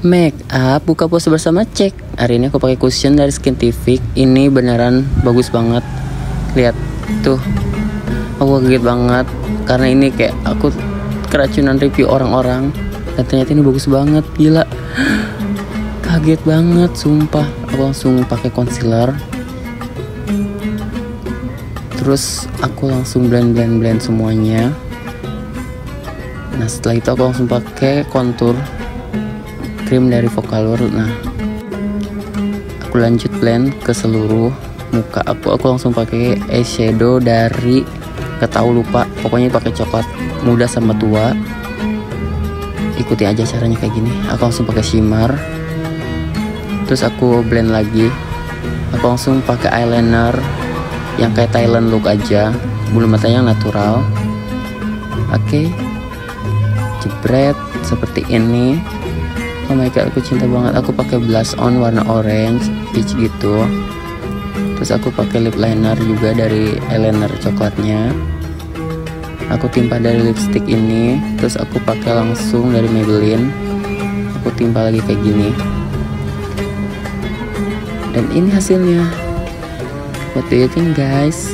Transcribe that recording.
Make up buka puasa bersama cek. Hari ini aku pakai cushion dari Skintific. Ini beneran bagus banget. Lihat tuh, aku kaget banget karena ini kayak aku keracunan review orang-orang dan ternyata ini bagus banget, gila. Kaget banget, sumpah. Aku langsung pakai concealer. Terus aku langsung blend semuanya. Nah setelah itu aku langsung pakai contour krim dari Vocaloid. Nah aku lanjut blend ke seluruh muka aku langsung pakai eyeshadow dari gak tahu, lupa, pokoknya pakai coklat muda sama tua. Ikuti aja caranya kayak gini. Aku langsung pakai shimmer, terus aku blend lagi. Aku langsung pakai eyeliner yang kayak Thailand look aja, bulu matanya yang natural. Oke, jebret seperti ini. Oh my god, aku cinta banget. Aku pakai blush on warna orange peach gitu. Terus aku pakai lip liner juga dari eyeliner coklatnya. Aku timpa dari lipstick ini. Terus aku pakai langsung dari Maybelline. Aku timpa lagi kayak gini. Dan ini hasilnya. What do you think guys?